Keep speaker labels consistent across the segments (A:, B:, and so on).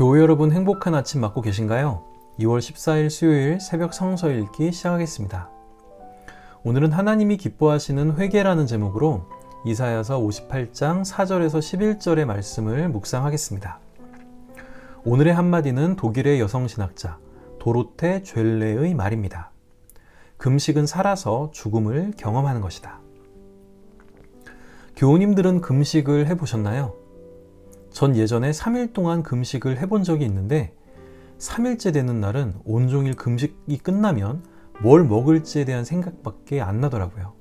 A: 교회 여러분 행복한 아침 맞고 계신가요? 2월 14일 수요일 새벽 성서 읽기 시작하겠습니다. 오늘은 하나님이 기뻐하시는 회개라는 제목으로 이사야서 58장 4절에서 11절의 말씀을 묵상하겠습니다. 오늘의 한마디는 독일의 여성신학자 도로테 죄레의 말입니다. 금식은 살아서 죽음을 경험하는 것이다. 교우님들은 금식을 해보셨나요? 전 예전에 3일 동안 금식을 해본 적이 있는데 3일째 되는 날은 온종일 금식이 끝나면 뭘 먹을지에 대한 생각밖에 안 나더라고요.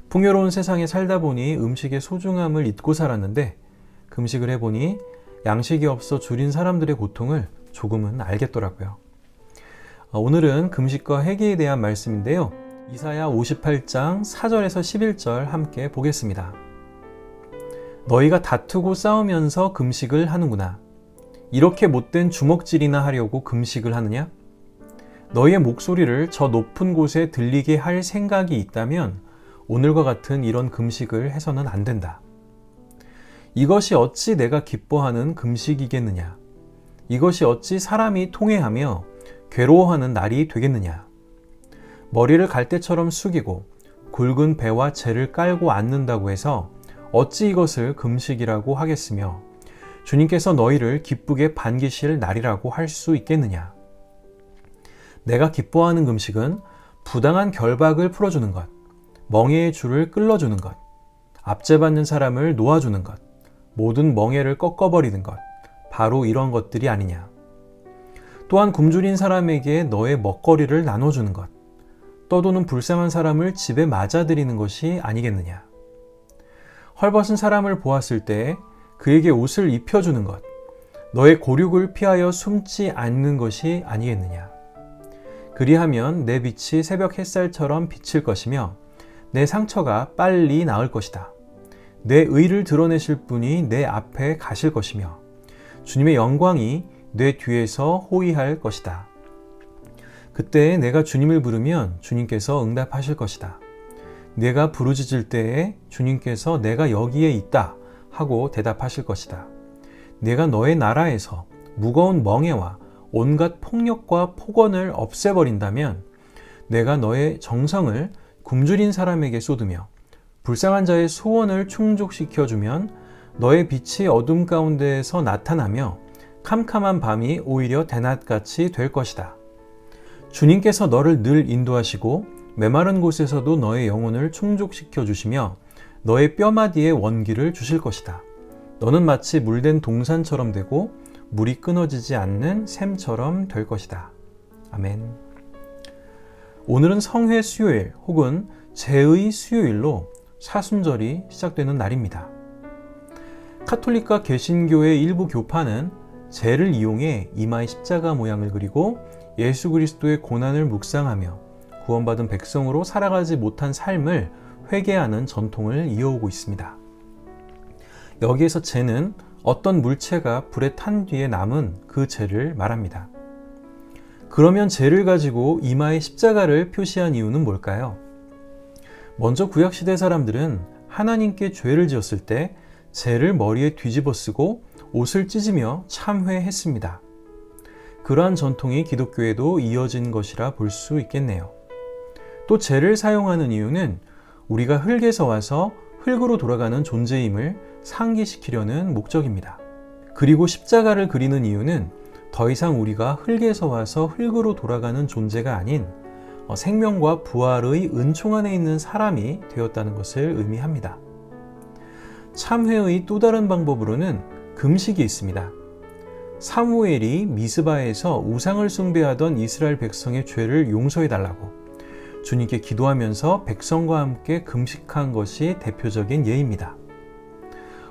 A: 풍요로운 세상에 살다 보니 음식의 소중함을 잊고 살았는데 금식을 해보니 양식이 없어 줄인 사람들의 고통을 조금은 알겠더라고요. 오늘은 금식과 회개에 대한 말씀인데요. 이사야 58장 4절에서 11절 함께 보겠습니다. 너희가 다투고 싸우면서 금식을 하는구나. 이렇게 못된 주먹질이나 하려고 금식을 하느냐? 너희의 목소리를 저 높은 곳에 들리게 할 생각이 있다면 오늘과 같은 이런 금식을 해서는 안 된다. 이것이 어찌 내가 기뻐하는 금식이겠느냐? 이것이 어찌 사람이 통회하며 괴로워하는 날이 되겠느냐? 머리를 갈대처럼 숙이고 굵은 배와 재를 깔고 앉는다고 해서 어찌 이것을 금식이라고 하겠으며 주님께서 너희를 기쁘게 반기실 날이라고 할 수 있겠느냐? 내가 기뻐하는 금식은 부당한 결박을 풀어주는 것, 멍에의 줄을 끌어주는 것, 압제받는 사람을 놓아주는 것, 모든 멍에를 꺾어버리는 것, 바로 이런 것들이 아니냐? 또한 굶주린 사람에게 너의 먹거리를 나눠주는 것, 떠도는 불쌍한 사람을 집에 맞아들이는 것이 아니겠느냐? 헐벗은 사람을 보았을 때 그에게 옷을 입혀주는 것, 너의 고륙을 피하여 숨지 않는 것이 아니겠느냐? 그리하면 내 빛이 새벽 햇살처럼 비칠 것이며 내 상처가 빨리 나을 것이다. 내 의를 드러내실 분이 내 앞에 가실 것이며 주님의 영광이 내 뒤에서 호위할 것이다. 그때 내가 주님을 부르면 주님께서 응답하실 것이다. 내가 부르짖을 때에 주님께서 내가 여기에 있다 하고 대답하실 것이다. 내가 너의 나라에서 무거운 멍에와 온갖 폭력과 폭언을 없애버린다면 내가 너의 정성을 굶주린 사람에게 쏟으며 불쌍한 자의 소원을 충족시켜주면 너의 빛이 어둠 가운데에서 나타나며 캄캄한 밤이 오히려 대낮같이 될 것이다. 주님께서 너를 늘 인도하시고 메마른 곳에서도 너의 영혼을 충족시켜 주시며 너의 뼈마디에 원기를 주실 것이다. 너는 마치 물된 동산처럼 되고 물이 끊어지지 않는 샘처럼 될 것이다. 아멘. 오늘은 성회 수요일 혹은 제의 수요일로 사순절이 시작되는 날입니다. 카톨릭과 개신교의 일부 교파는 재를 이용해 이마에 십자가 모양을 그리고 예수 그리스도의 고난을 묵상하며 구원받은 백성으로 살아가지 못한 삶을 회개하는 전통을 이어오고 있습니다. 여기에서 재는 어떤 물체가 불에 탄 뒤에 남은 그 재를 말합니다. 그러면 재를 가지고 이마에 십자가를 표시한 이유는 뭘까요? 먼저 구약시대 사람들은 하나님께 죄를 지었을 때 재를 머리에 뒤집어 쓰고 옷을 찢으며 참회했습니다. 그러한 전통이 기독교에도 이어진 것이라 볼 수 있겠네요. 또 재를 사용하는 이유는 우리가 흙에서 와서 흙으로 돌아가는 존재임을 상기시키려는 목적입니다. 그리고 십자가를 그리는 이유는 더 이상 우리가 흙에서 와서 흙으로 돌아가는 존재가 아닌 생명과 부활의 은총 안에 있는 사람이 되었다는 것을 의미합니다. 참회의 또 다른 방법으로는 금식이 있습니다. 사무엘이 미스바에서 우상을 숭배하던 이스라엘 백성의 죄를 용서해달라고 주님께 기도하면서 백성과 함께 금식한 것이 대표적인 예입니다.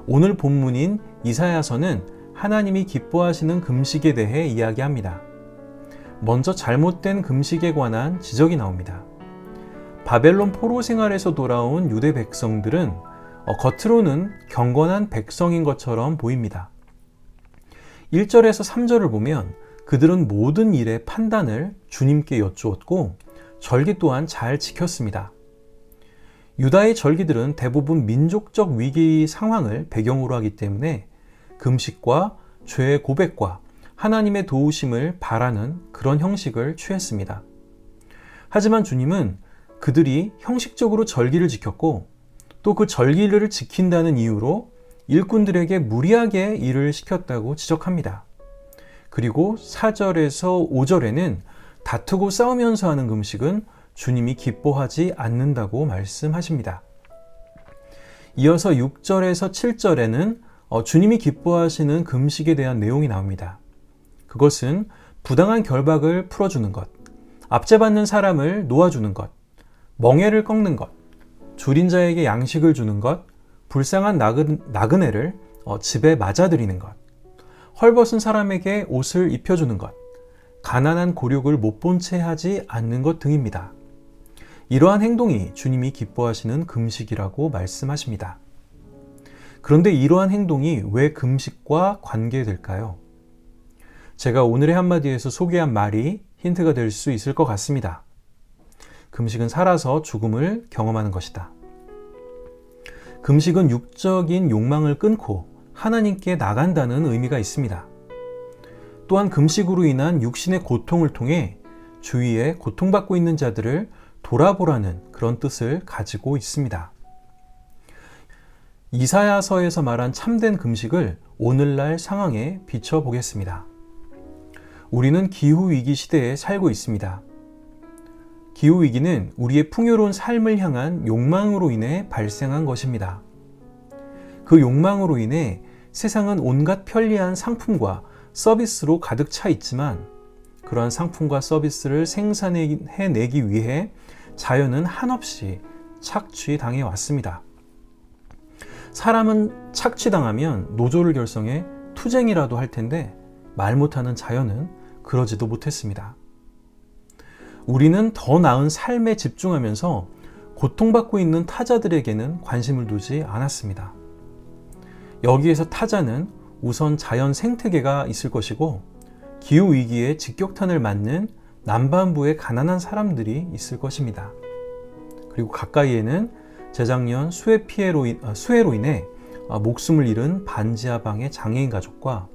A: 오늘 본문인 이사야서는 하나님이 기뻐하시는 금식에 대해 이야기합니다. 먼저 잘못된 금식에 관한 지적이 나옵니다. 바벨론 포로 생활에서 돌아온 유대 백성들은 겉으로는 경건한 백성인 것처럼 보입니다. 1절에서 3절을 보면 그들은 모든 일의 판단을 주님께 여쭈었고 절기 또한 잘 지켰습니다. 유다의 절기들은 대부분 민족적 위기 상황을 배경으로 하기 때문에 금식과 죄의 고백과 하나님의 도우심을 바라는 그런 형식을 취했습니다. 하지만 주님은 그들이 형식적으로 절기를 지켰고 또 그 절기를 지킨다는 이유로 일꾼들에게 무리하게 일을 시켰다고 지적합니다. 그리고 4절에서 5절에는 다투고 싸우면서 하는 금식은 주님이 기뻐하지 않는다고 말씀하십니다. 이어서 6절에서 7절에는 주님이 기뻐하시는 금식에 대한 내용이 나옵니다. 그것은 부당한 결박을 풀어주는 것, 압제받는 사람을 놓아주는 것, 멍에를 꺾는 것, 줄인 자에게 양식을 주는 것, 불쌍한 나그네를 집에 맞아들이는 것, 헐벗은 사람에게 옷을 입혀주는 것, 가난한 고륙을 못 본 채 하지 않는 것 등입니다. 이러한 행동이 주님이 기뻐하시는 금식이라고 말씀하십니다. 그런데 이러한 행동이 왜 금식과 관계될까요? 제가 오늘의 한마디에서 소개한 말이 힌트가 될 수 있을 것 같습니다. 금식은 살아서 죽음을 경험하는 것이다. 금식은 육적인 욕망을 끊고 하나님께 나간다는 의미가 있습니다. 또한 금식으로 인한 육신의 고통을 통해 주위에 고통받고 있는 자들을 돌아보라는 그런 뜻을 가지고 있습니다. 이사야서에서 말한 참된 금식을 오늘날 상황에 비춰보겠습니다. 우리는 기후위기 시대에 살고 있습니다. 기후위기는 우리의 풍요로운 삶을 향한 욕망으로 인해 발생한 것입니다. 그 욕망으로 인해 세상은 온갖 편리한 상품과 서비스로 가득 차 있지만 그러한 상품과 서비스를 생산해내기 위해 자연은 한없이 착취당해 왔습니다. 사람은 착취당하면 노조를 결성해 투쟁이라도 할 텐데 말 못하는 자연은 그러지도 못했습니다. 우리는 더 나은 삶에 집중하면서 고통받고 있는 타자들에게는 관심을 두지 않았습니다. 여기에서 타자는 우선 자연 생태계가 있을 것이고 기후위기에 직격탄을 맞는 남반부의 가난한 사람들이 있을 것입니다. 그리고 가까이에는 재작년 수해로 인해 목숨을 잃은 반지하방의 장애인 가족과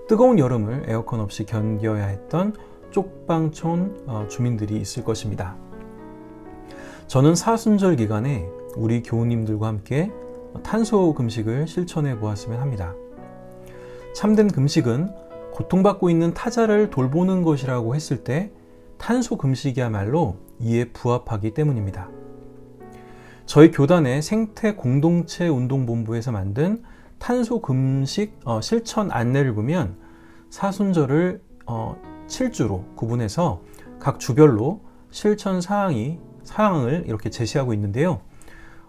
A: 뜨거운 여름을 에어컨 없이 견뎌야 했던 쪽방촌 주민들이 있을 것입니다. 저는 사순절 기간에 우리 교우님들과 함께 탄소 금식을 실천해 보았으면 합니다. 참된 금식은 고통받고 있는 타자를 돌보는 것이라고 했을 때 탄소 금식이야말로 이에 부합하기 때문입니다. 저희 교단의 생태 공동체 운동본부에서 만든 탄소 금식 실천 안내를 보면 사순절을 7주로 구분해서 각 주별로 실천 사항을 이렇게 제시하고 있는데요.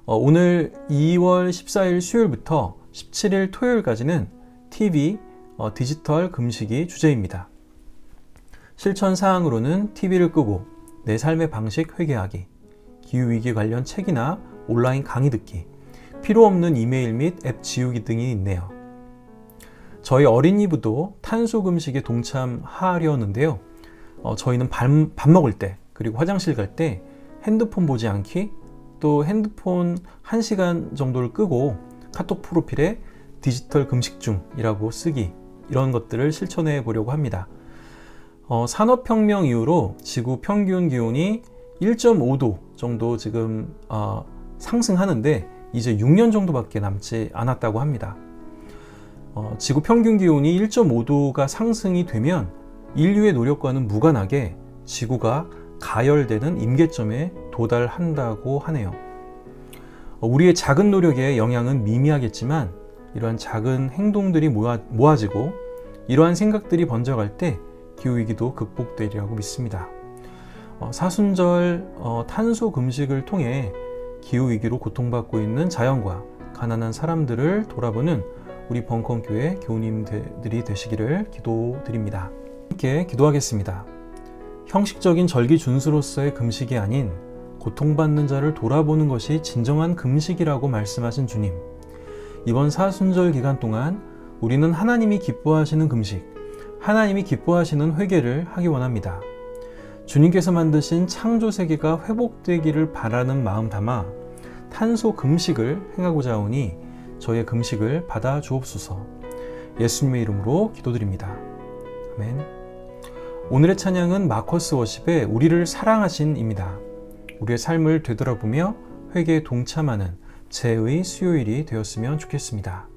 A: 오늘 2월 14일 수요일부터 17일 토요일까지는 TV 디지털 금식이 주제입니다. 실천 사항으로는 TV를 끄고 내 삶의 방식 회개하기, 기후위기 관련 책이나 온라인 강의 듣기, 필요 없는 이메일 및 앱 지우기 등이 있네요. 저희 어린이부도 탄소 금식에 동참하려는데요. 저희는 밥 먹을 때 그리고 화장실 갈 때 핸드폰 보지 않기, 또 핸드폰 1시간 정도를 끄고 카톡 프로필에 디지털 금식 중이라고 쓰기, 이런 것들을 실천해 보려고 합니다. 산업혁명 이후로 지구 평균 기온이 1.5도 정도 지금 상승하는데 이제 6년 정도밖에 남지 않았다고 합니다. 지구 평균 기온이 1.5도가 상승이 되면 인류의 노력과는 무관하게 지구가 가열되는 임계점에 도달한다고 하네요. 우리의 작은 노력의 영향은 미미하겠지만 이러한 작은 행동들이 모아지고 이러한 생각들이 번져갈 때 기후위기도 극복되리라고 믿습니다. 사순절 탄소 금식을 통해 기후위기로 고통받고 있는 자연과 가난한 사람들을 돌아보는 우리 벙컨교회 교우님들이 되시기를 기도드립니다. 함께 기도하겠습니다. 형식적인 절기 준수로서의 금식이 아닌 고통받는 자를 돌아보는 것이 진정한 금식이라고 말씀하신 주님, 이번 사순절 기간 동안 우리는 하나님이 기뻐하시는 금식, 하나님이 기뻐하시는 회개를 하기 원합니다. 주님께서 만드신 창조 세계가 회복되기를 바라는 마음 담아 탄소 금식을 행하고자 하오니 저의 금식을 받아 주옵소서. 예수님의 이름으로 기도드립니다. 아멘. 오늘의 찬양은 마커스 워십의 우리를 사랑하신입니다. 우리의 삶을 되돌아보며 회개에 동참하는 제의 수요일이 되었으면 좋겠습니다.